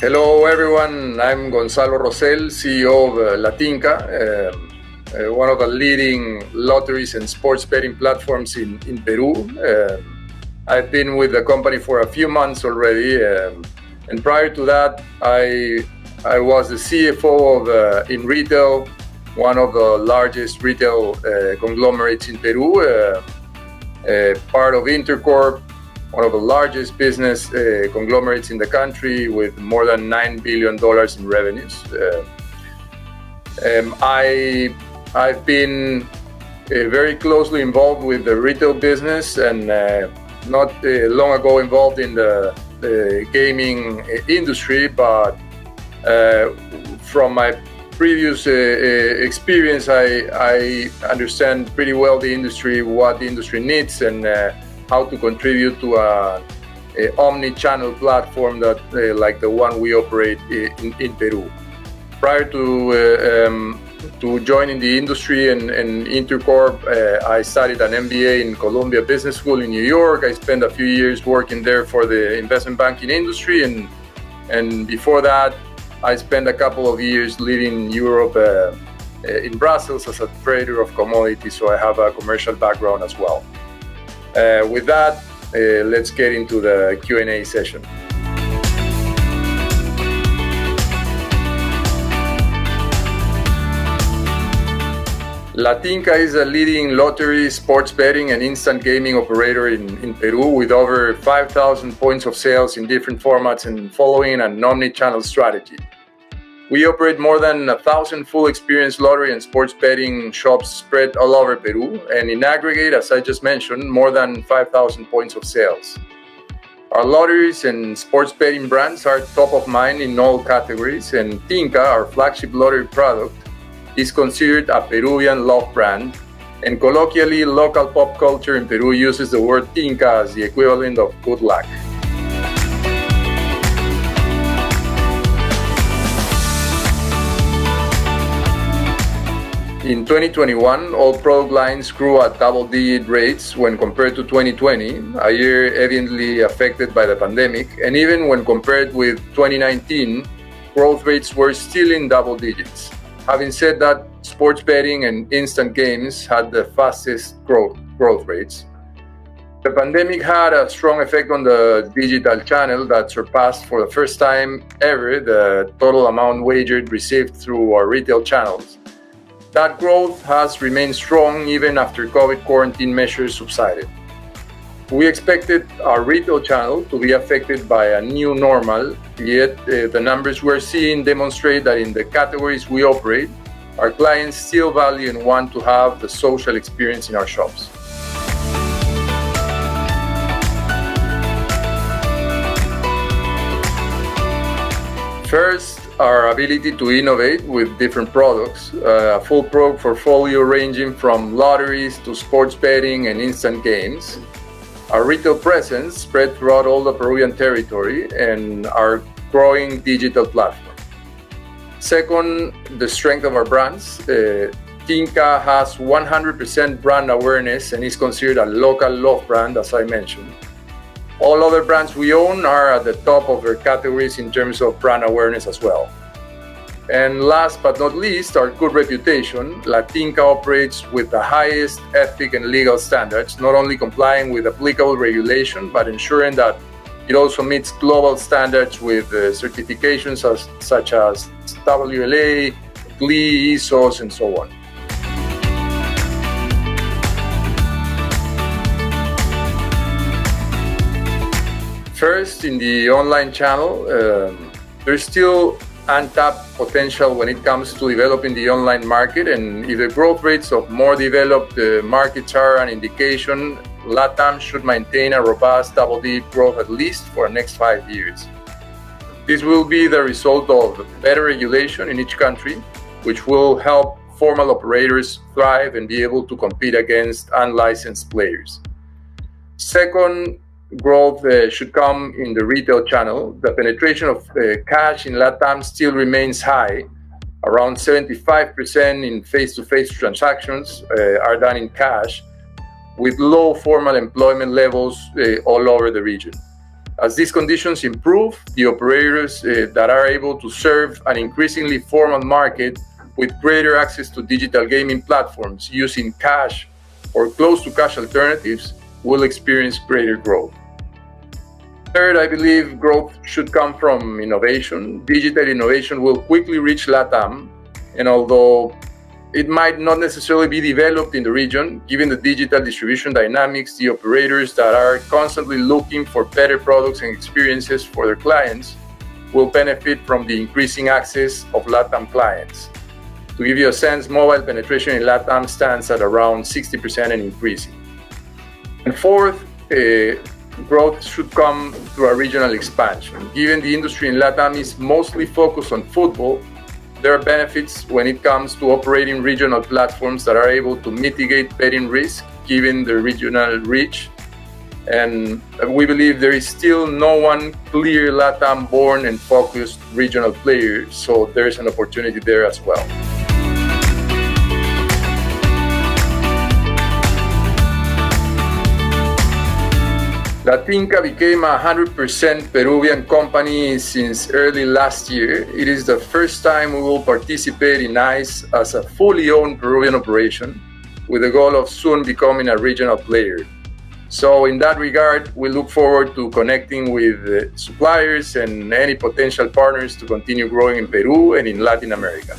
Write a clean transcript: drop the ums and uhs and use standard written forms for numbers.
Hello everyone, I'm Gonzalo Rossell, CEO of Tinka, one of the leading lotteries and sports betting platforms in Peru. I've been with the company for a few months already, and prior to that, I was the CFO of in retail, one of the largest retail conglomerates in Peru, part of Intercorp, one of the largest business conglomerates in the country with more than $9 billion in revenues. I've been very closely involved with the retail business and not long ago involved in the gaming industry, but from my previous experience, I understand pretty well the industry, what the industry needs, and how to contribute to an omni-channel platform that like the one we operate in Peru. Prior to joining the industry and Intercorp, I studied an MBA in Columbia Business School in New York. I spent a few years working there for the investment banking industry, and before that, I spent a couple of years living in Europe in Brussels as a trader of commodities, so I have a commercial background as well. With that, let's get into the Q&A session. Tinka is a leading lottery, sports betting, and instant gaming operator in Peru with over 5,000 points of sales in different formats and following an omni-channel strategy. We operate more than 1,000 full experience lottery and sports betting shops spread all over Peru, and in aggregate, as I just mentioned, more than 5,000 points of sales. Our lotteries and sports betting brands are top of mind in all categories, and Tinka, our flagship lottery product, is considered a Peruvian love brand, and colloquially, local pop culture in Peru uses the word Tinka as the equivalent of good luck. In 2021, all product lines grew at double-digit rates when compared to 2020, a year evidently affected by the pandemic, and even when compared with 2019, growth rates were still in double digits. Having said that, sports betting and instant games had the fastest growth rates. The pandemic had a strong effect on the digital channel that surpassed for the first time ever the total amount wagered received through our retail channels. That growth has remained strong even after COVID quarantine measures subsided. We expected our retail channel to be affected by a new normal, yet the numbers we're seeing demonstrate that in the categories we operate, our clients still value and want to have the social experience in our shops. First, our ability to innovate with different products, a full product portfolio ranging from lotteries to sports betting and instant games, our retail presence spread throughout all the Peruvian territory, and our growing digital platform. Second, the strength of our brands. Tinka has 100% brand awareness and is considered a local love brand, as I mentioned. All other brands we own are at the top of their categories in terms of brand awareness as well. And last but not least, our good reputation. Tinka operates with the highest ethic and legal standards, not only complying with applicable regulation, but ensuring that it also meets global standards with certifications such as WLA, GLI, ISOs, and so on. First, in the online channel, there's still untapped potential when it comes to developing the online market, and if the growth rates of more developed markets are an indication, LATAM should maintain a robust double-digit growth at least for the next 5 years. This will be the result of better regulation in each country, which will help formal operators thrive and be able to compete against unlicensed players. Second, growth should come in the retail channel. The penetration of cash in LATAM still remains high. Around 75% in face-to-face transactions are done in cash, with low formal employment levels all over the region. As these conditions improve, the operators that are able to serve an increasingly formal market with greater access to digital gaming platforms using cash or close to cash alternatives will experience greater growth. Third, I believe growth should come from innovation. Digital innovation will quickly reach LATAM, and although it might not necessarily be developed in the region, given the digital distribution dynamics, the operators that are constantly looking for better products and experiences for their clients will benefit from the increasing access of LATAM clients. To give you a sense, mobile penetration in LATAM stands at around 60% and increasing. And fourth, growth should come through a regional expansion. Given the industry in LATAM is mostly focused on football, there are benefits when it comes to operating regional platforms that are able to mitigate betting risk given the regional reach. And we believe there is still no one clear LATAM-born and focused regional player, so there's an opportunity there as well. Tinka became a 100% Peruvian company since early last year. It is the first time we will participate in ICE as a fully owned Peruvian operation, with the goal of soon becoming a regional player. So in that regard, we look forward to connecting with suppliers and any potential partners to continue growing in Peru and in Latin America.